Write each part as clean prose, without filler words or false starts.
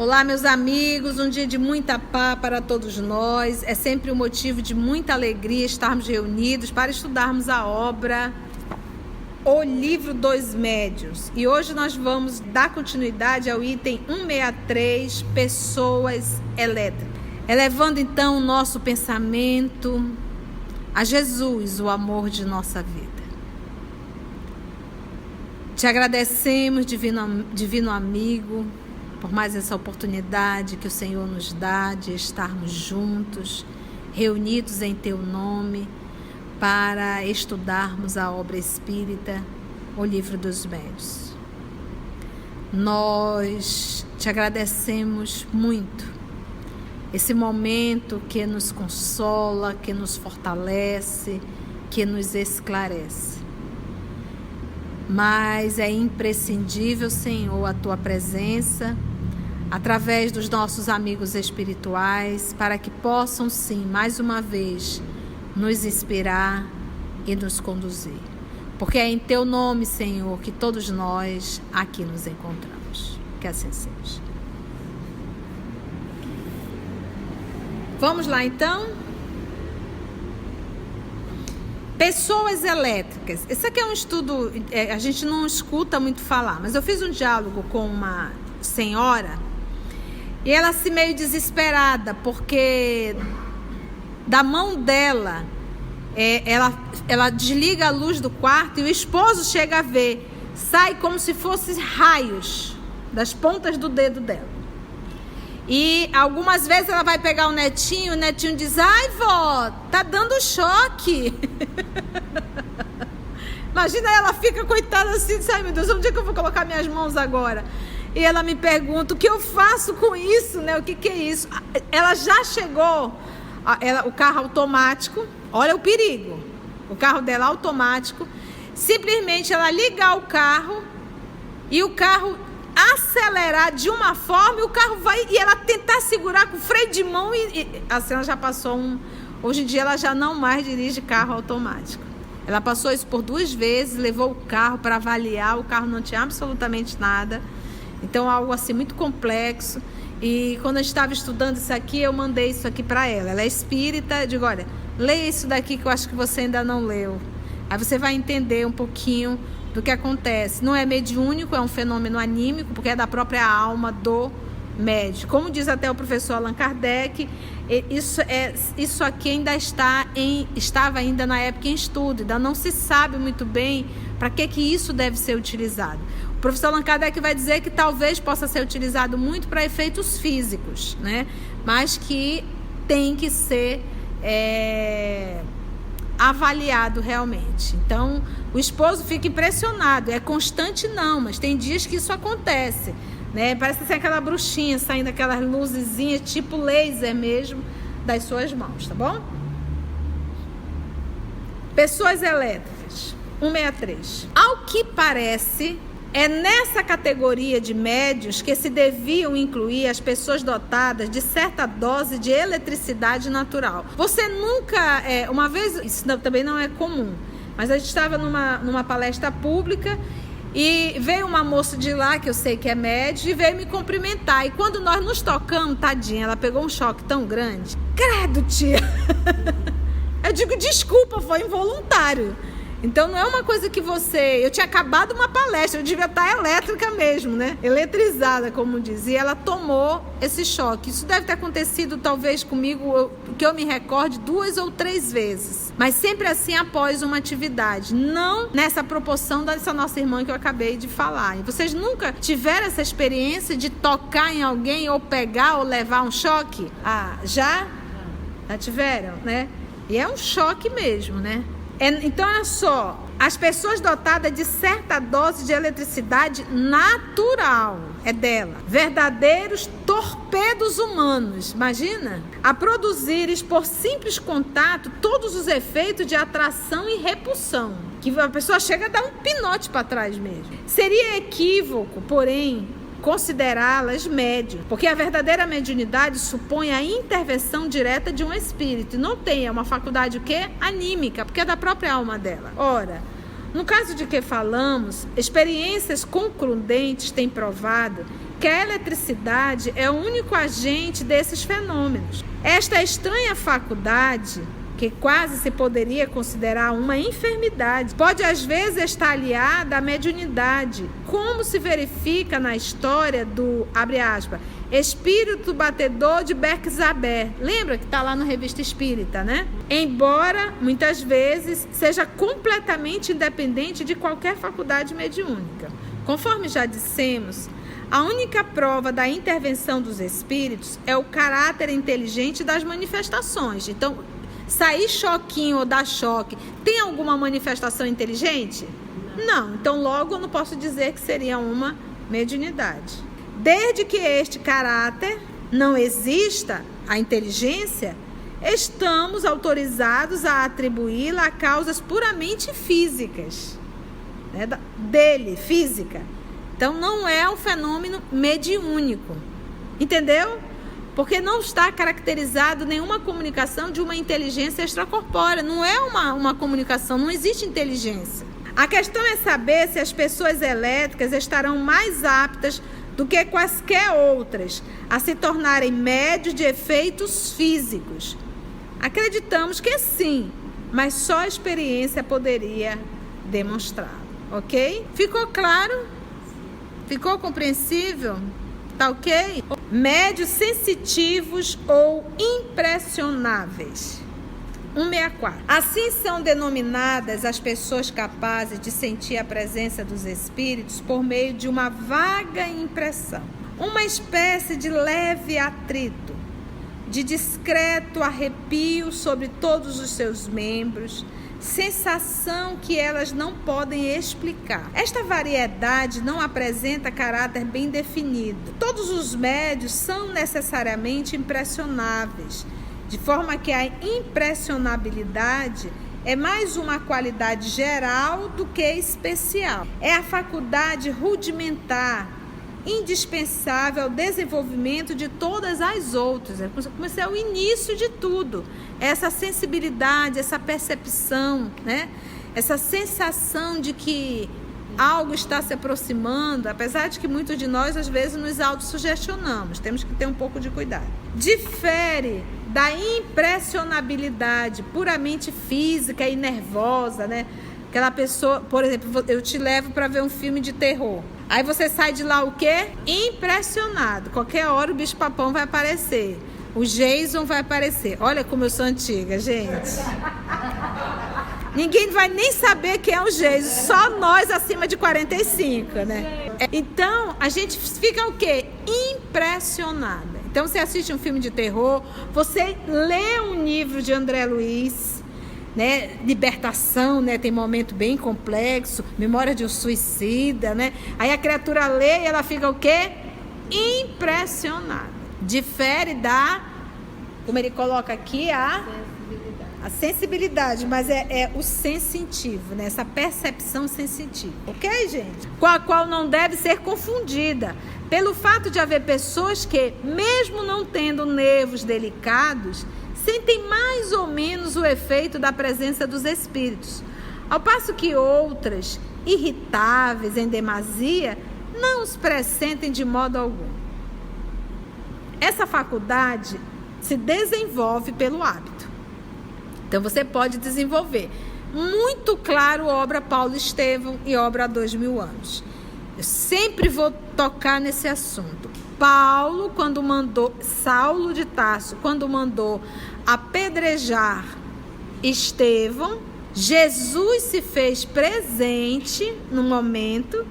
Olá, meus amigos, um dia de muita paz para todos nós. É sempre um motivo de muita alegria estarmos reunidos para estudarmos a obra O Livro dos Médiuns. E hoje nós vamos dar continuidade ao item 163, Pessoas Elétricas. Elevando então o nosso pensamento a Jesus, o amor de nossa vida. Te agradecemos, divino amigo, por mais essa oportunidade que o Senhor nos dá de estarmos juntos, reunidos em Teu nome, para estudarmos a obra espírita, o Livro dos Médiuns. Nós te agradecemos muito esse momento que nos consola, que nos fortalece, que nos esclarece. Mas é imprescindível, Senhor, a Tua presença através dos nossos amigos espirituais, para que possam, sim, mais uma vez, nos inspirar e nos conduzir. Porque é em Teu nome, Senhor, que todos nós aqui nos encontramos. Que assim seja. Vamos lá, então? Pessoas elétricas. Esse aqui é um estudo, a gente não escuta muito falar, mas eu fiz um diálogo com uma senhora e ela assim meio desesperada, porque da mão dela, ela desliga a luz do quarto e o esposo chega a ver, sai como se fossem raios das pontas do dedo dela. E algumas vezes ela vai pegar o netinho diz: ai, vó, tá dando choque. Imagina, ela fica coitada assim, diz: ai, meu Deus, onde é que eu vou colocar minhas mãos agora? E ela me pergunta: o que eu faço com isso, né? O que é isso? Ela já chegou, o carro automático, olha o perigo, o carro dela automático, simplesmente ela ligar o carro e o carro acelerar de uma forma e o carro vai, e ela tentar segurar com freio de mão e assim ela já passou hoje em dia ela já não mais dirige carro automático. Ela passou isso por 2 vezes, levou o carro para avaliar, o carro não tinha absolutamente nada, então algo assim muito complexo. E quando eu estava estudando isso aqui, eu mandei isso aqui para ela é espírita, digo: olha, leia isso daqui que eu acho que você ainda não leu, aí você vai entender um pouquinho do que acontece. Não é mediúnico, é um fenômeno anímico, porque é da própria alma do médium. Como diz até o professor Allan Kardec, isso aqui ainda estava ainda na época em estudo, ainda não se sabe muito bem para que isso deve ser utilizado. O professor Allan Kardec vai dizer que talvez possa ser utilizado muito para efeitos físicos, né? Mas que tem que ser avaliado realmente. Então, o esposo fica impressionado. É constante não, mas tem dias que isso acontece, né? Parece ser aquela bruxinha saindo aquelas luzezinhas, tipo laser mesmo, das suas mãos, tá bom? Pessoas elétricas, 163. Ao que parece, é nessa categoria de médiuns que se deviam incluir as pessoas dotadas de certa dose de eletricidade natural. Você nunca, uma vez, isso também não é comum, mas a gente estava numa palestra pública e veio uma moça de lá, que eu sei que é médium, e veio me cumprimentar. E quando nós nos tocamos, tadinha, ela pegou um choque tão grande. Credo, tia! Eu digo: desculpa, foi involuntário. Então não é uma coisa que eu tinha acabado uma palestra, eu devia estar elétrica mesmo, né? Eletrizada, como dizia, ela tomou esse choque. Isso deve ter acontecido talvez comigo, que eu me recorde, 2 ou 3 vezes. Mas sempre assim após uma atividade, não nessa proporção dessa nossa irmã que eu acabei de falar. E vocês nunca tiveram essa experiência de tocar em alguém ou pegar ou levar um choque? Ah, já? Já tiveram, né? E é um choque mesmo, né? Então, olha só, as pessoas dotadas de certa dose de eletricidade natural, é dela, verdadeiros torpedos humanos, imagina, a produzirem por simples contato todos os efeitos de atração e repulsão, que a pessoa chega a dar um pinote para trás mesmo. Seria equívoco, porém, considerá-las médium, porque a verdadeira mediunidade supõe a intervenção direta de um espírito, e não tem, é uma faculdade o quê? Anímica, porque é da própria alma dela. Ora, no caso de que falamos, experiências concludentes têm provado que a eletricidade é o único agente desses fenômenos. Esta estranha faculdade, que quase se poderia considerar uma enfermidade, pode às vezes estar aliada à mediunidade, como se verifica na história do, abre aspas, espírito batedor de Berkzaber. Lembra que está lá no Revista Espírita, né? Embora, muitas vezes, seja completamente independente de qualquer faculdade mediúnica. Conforme já dissemos, a única prova da intervenção dos espíritos é o caráter inteligente das manifestações. Então, sair choquinho ou dar choque, tem alguma manifestação inteligente? Não. Então, logo, eu não posso dizer que seria uma mediunidade. Desde que este caráter não exista, a inteligência, estamos autorizados a atribuí-la a causas puramente físicas, né? Dele, física. Então, não é um fenômeno mediúnico. Entendeu? Porque não está caracterizado nenhuma comunicação de uma inteligência extracorpórea. Não é uma comunicação, não existe inteligência. A questão é saber se as pessoas elétricas estarão mais aptas do que quaisquer outras a se tornarem médios de efeitos físicos. Acreditamos que sim, mas só a experiência poderia demonstrar, ok? Ficou claro? Ficou compreensível? Tá ok? Médios sensitivos ou impressionáveis. 164. Assim são denominadas as pessoas capazes de sentir a presença dos espíritos por meio de uma vaga impressão, uma espécie de leve atrito, de discreto arrepio sobre todos os seus membros, sensação que elas não podem explicar. Esta variedade não apresenta caráter bem definido. Todos os médios são necessariamente impressionáveis, de forma que a impressionabilidade é mais uma qualidade geral do que especial. É a faculdade rudimentar, indispensável ao desenvolvimento de todas as outras. É o início de tudo. Essa sensibilidade, essa percepção, né? Essa sensação de que algo está se aproximando, apesar de que muitos de nós às vezes nos autossugestionamos. Temos que ter um pouco de cuidado. Difere da impressionabilidade puramente física e nervosa, né? Aquela pessoa, por exemplo, eu te levo para ver um filme de terror. Aí você sai de lá o quê? Impressionado. Qualquer hora o bicho-papão vai aparecer. O Jason vai aparecer. Olha como eu sou antiga, gente. Ninguém vai nem saber quem é o Jason. Só nós acima de 45, né? Então, a gente fica o quê? Impressionada. Então, você assiste um filme de terror, você lê um livro de André Luiz, né? Libertação, né? Tem momento bem complexo, Memória de um Suicida, né? Aí a criatura lê e ela fica o quê? Impressionada. Difere da, como ele coloca aqui, a sensibilidade, mas é o sensitivo, né? Essa percepção sensitiva, ok, gente? Com a qual não deve ser confundida, pelo fato de haver pessoas que, mesmo não tendo nervos delicados, sentem mais ou menos o efeito da presença dos espíritos, ao passo que outras, irritáveis em demasia, não os pressentem de modo algum. Essa faculdade se desenvolve pelo hábito. Então, você pode desenvolver. Muito claro, obra Paulo Estevão e obra há 2000 anos. Eu sempre vou tocar nesse assunto. Paulo, quando mandou, Saulo de Tarso, quando mandou apedrejar Estevão, Jesus se fez presente no momento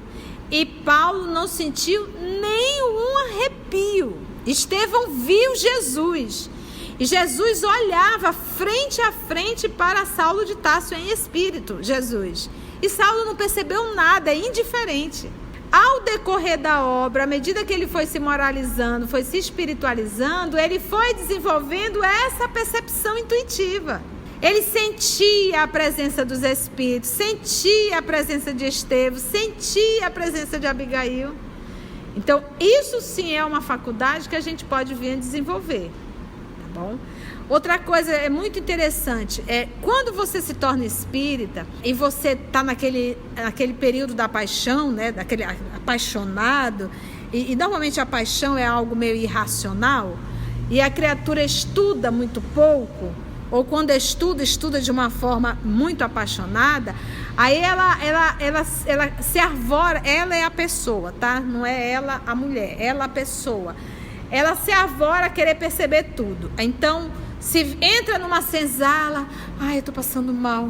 e Paulo não sentiu nenhum arrepio. Estevão viu Jesus. E Jesus olhava frente a frente para Saulo de Tarso em espírito, Jesus. E Saulo não percebeu nada, é indiferente. Ao decorrer da obra, à medida que ele foi se moralizando, foi se espiritualizando, ele foi desenvolvendo essa percepção intuitiva. Ele sentia a presença dos espíritos, sentia a presença de Estevão, sentia a presença de Abigail. Então, isso sim é uma faculdade que a gente pode vir a desenvolver. Bom. Outra coisa é muito interessante, quando você se torna espírita e você está naquele período da paixão, né, daquele apaixonado, e normalmente a paixão é algo meio irracional, e a criatura estuda muito pouco, ou quando estuda de uma forma muito apaixonada, aí ela se arvora, ela é a pessoa, tá? Não é ela a mulher, ela a pessoa. Ela se arvora a querer perceber tudo. Então, se entra numa senzala, ai, eu tô passando mal.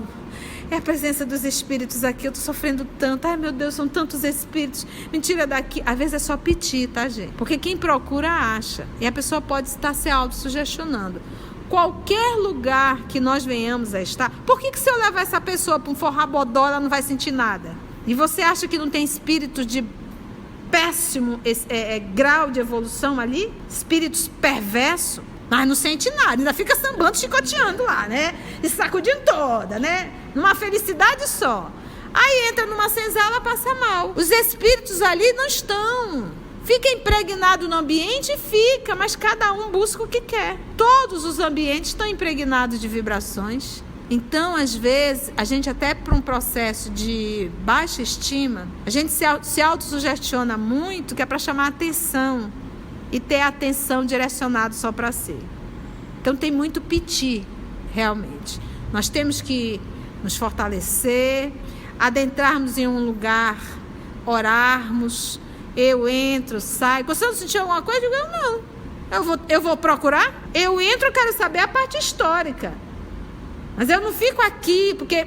É a presença dos espíritos aqui, eu tô sofrendo tanto. Ai, meu Deus, são tantos espíritos. Me tira daqui. Às vezes é só piti, tá, gente? Porque quem procura acha. E a pessoa pode estar se autossugestionando. Qualquer lugar que nós venhamos a estar, por que se eu levar essa pessoa para um forrabodó, ela não vai sentir nada? E você acha que não tem espíritos de péssimo grau de evolução ali? Espíritos perversos? Mas não sente nada, ainda fica sambando, chicoteando lá, né? E sacudindo toda, né? Numa felicidade só. Aí entra numa senzala, passa mal. Os espíritos ali não estão. Fica impregnado no ambiente e fica, mas cada um busca o que quer. Todos os ambientes estão impregnados de vibrações. Então, às vezes, a gente até por um processo de baixa estima, a gente se autossugestiona muito, que é para chamar atenção e ter a atenção direcionada só para si. Então, tem muito piti, realmente. Nós temos que nos fortalecer, adentrarmos em um lugar, orarmos. Eu entro, saio. Você não sentiu alguma coisa? Eu digo, não. Eu vou procurar. Eu entro, eu quero saber a parte histórica. Mas eu não fico aqui, porque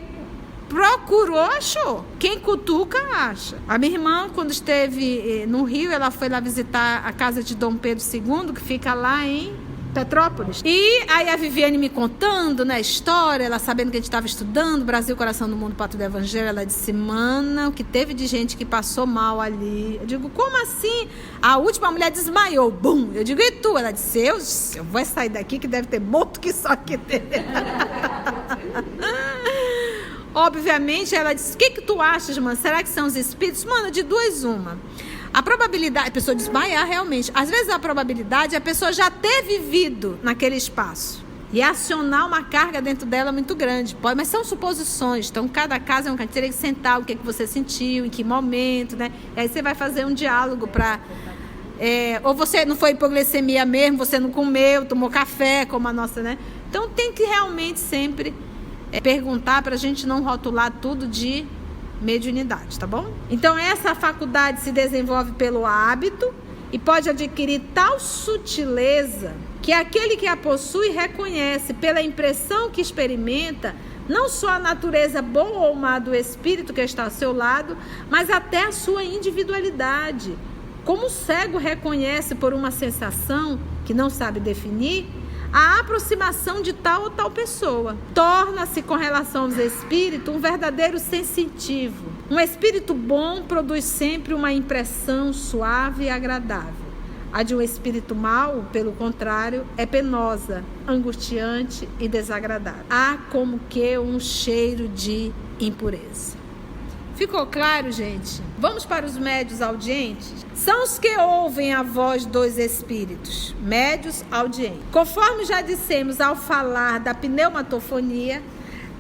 procurou, achou. Quem cutuca, acha. A minha irmã, quando esteve no Rio, ela foi lá visitar a casa de Dom Pedro II, que fica lá em Petrópolis. E aí a Viviane me contando, né, a história, ela sabendo que a gente estava estudando Brasil, Coração do Mundo, Pátria do Evangelho, ela disse, mana, o que teve de gente que passou mal ali. Eu digo, como assim? A última mulher desmaiou, bum. Eu digo, e tu? Ela disse, eu vou sair daqui que deve ter morto que só que tem. Obviamente, ela disse, o que tu achas, mano? Será que são os espíritos? Mano, de duas uma. A probabilidade, a pessoa desmaiar realmente, às vezes a probabilidade é a pessoa já ter vivido naquele espaço e acionar uma carga dentro dela muito grande. Pode, mas são suposições, então cada caso é um caso, teria que sentar, o que você sentiu, em que momento, né? E aí você vai fazer um diálogo para... ou você não foi hipoglicemia mesmo, você não comeu, tomou café, como a nossa, né? Então tem que realmente sempre perguntar para a gente não rotular tudo de mediunidade, tá bom? Então essa faculdade se desenvolve pelo hábito e pode adquirir tal sutileza que aquele que a possui reconhece pela impressão que experimenta não só a natureza boa ou má do espírito que está ao seu lado, mas até a sua individualidade. Como o cego reconhece por uma sensação que não sabe definir a aproximação de tal ou tal pessoa. Torna-se, com relação aos espíritos, um verdadeiro sensitivo. Um espírito bom produz sempre uma impressão suave e agradável. A de um espírito mau, pelo contrário, é penosa, angustiante e desagradável. Há como que um cheiro de impureza. Ficou claro, gente? Vamos para os médios audientes? São os que ouvem a voz dos espíritos, médios audientes. Conforme já dissemos ao falar da pneumatofonia,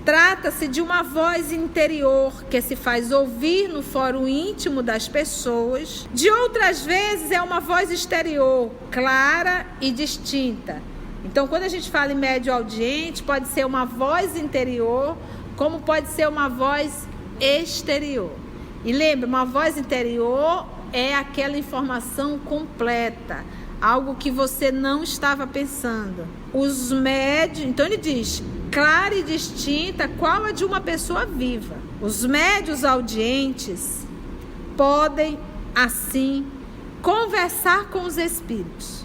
trata-se de uma voz interior que se faz ouvir no fórum íntimo das pessoas. De outras vezes é uma voz exterior, clara e distinta. Então, quando a gente fala em médio audiente, pode ser uma voz interior, como pode ser uma voz exterior. E lembra, uma voz interior é aquela informação completa, algo que você não estava pensando. Os médios, então ele diz, clara e distinta, qual a de uma pessoa viva. Os médios audientes podem, assim, conversar com os espíritos.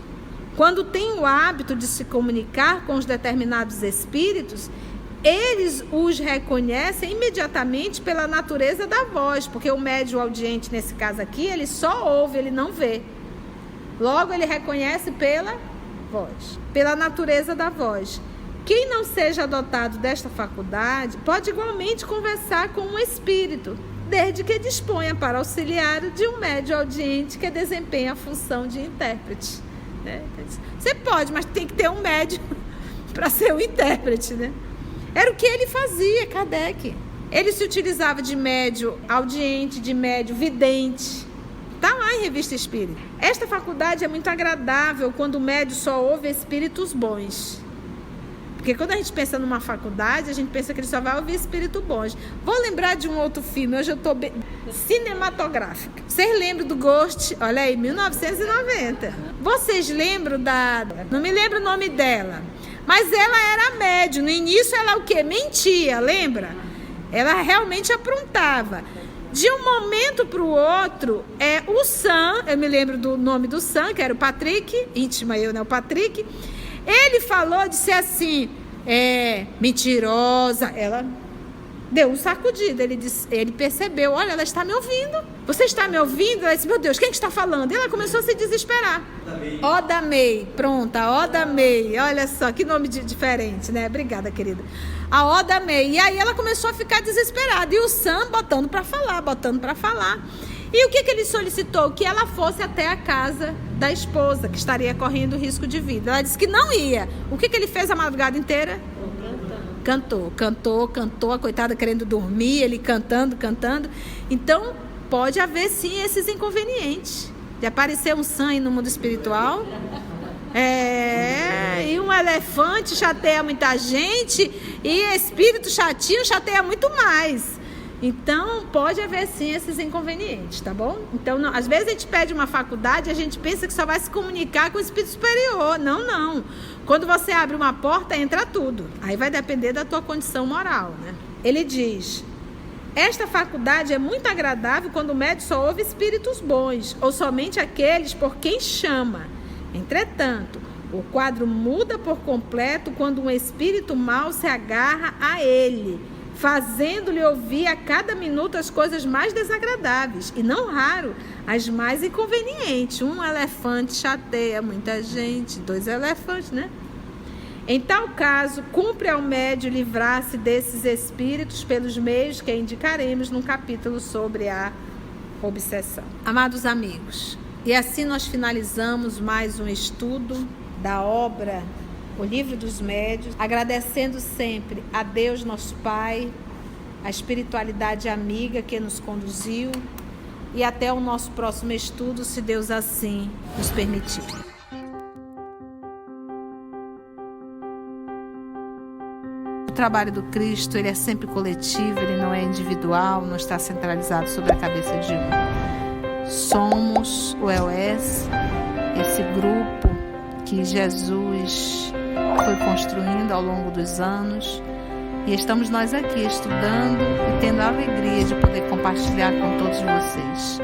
Quando tem o hábito de se comunicar com os determinados espíritos, eles os reconhecem imediatamente pela natureza da voz, porque o médium audiente, nesse caso aqui, ele só ouve, ele não vê. Logo, ele reconhece pela voz, pela natureza da voz. Quem não seja dotado desta faculdade pode igualmente conversar com um espírito, desde que disponha para auxiliar de um médium audiente que desempenha a função de intérprete. Né? Você pode, mas tem que ter um médium para ser o intérprete, né? Era o que ele fazia, Kardec. Ele se utilizava de médium audiente, de médium vidente, Está lá em Revista Espírita. Esta faculdade é muito agradável quando o médium só ouve espíritos bons. Porque quando a gente pensa numa faculdade, a gente pensa que ele só vai ouvir espíritos bons. Vou lembrar de um outro filme, hoje eu estou cinematográfica. Vocês lembram do Ghost? Olha aí, 1990. Vocês lembram não me lembro o nome dela, mas ela era médium. No início ela o quê? Mentia, lembra? Ela realmente aprontava. De um momento para o outro, o Sam, eu me lembro do nome do Sam, que era o Patrick, íntima eu, né? O Patrick. Ele falou, disse assim, mentirosa. Ela deu um sacudido. Ele percebeu, olha, ela está me ouvindo. Você está me ouvindo? Ela disse, meu Deus, quem que está falando? E ela começou a se desesperar. Oda May, pronta, Oda May. Olha só, que nome diferente, né? Obrigada, querida. A Oda May. E aí ela começou a ficar desesperada. E o Sam botando para falar. E o que ele solicitou? Que ela fosse até a casa da esposa, que estaria correndo risco de vida. Ela disse que não ia. O que ele fez a madrugada inteira? Cantou, a coitada querendo dormir, ele cantando. Então, pode haver sim esses inconvenientes. De aparecer um sangue no mundo espiritual. E um elefante chateia muita gente, e espírito chatinho chateia muito mais. Então, pode haver sim esses inconvenientes, tá bom? Então, às vezes a gente pede uma faculdade e a gente pensa que só vai se comunicar com o espírito superior. Não. Quando você abre uma porta, entra tudo. Aí vai depender da tua condição moral, né? Ele diz, esta faculdade é muito agradável quando o médium só ouve espíritos bons, ou somente aqueles por quem chama. Entretanto, o quadro muda por completo quando um espírito mau se agarra a ele, fazendo-lhe ouvir a cada minuto as coisas mais desagradáveis, e não raro, as mais inconvenientes. Um elefante chateia muita gente, 2 elefantes, né? Em tal caso, cumpre ao médium livrar-se desses espíritos pelos meios que indicaremos no capítulo sobre a obsessão. Amados amigos, e assim nós finalizamos mais um estudo da obra O Livro dos Médiuns, agradecendo sempre a Deus nosso Pai, a espiritualidade amiga que nos conduziu, e até o nosso próximo estudo, se Deus assim nos permitir. O trabalho do Cristo, ele é sempre coletivo, ele não é individual, não está centralizado sobre a cabeça de um. Somos o EOS, esse grupo que Jesus foi construindo ao longo dos anos, e estamos nós aqui estudando e tendo a alegria de poder compartilhar com todos vocês.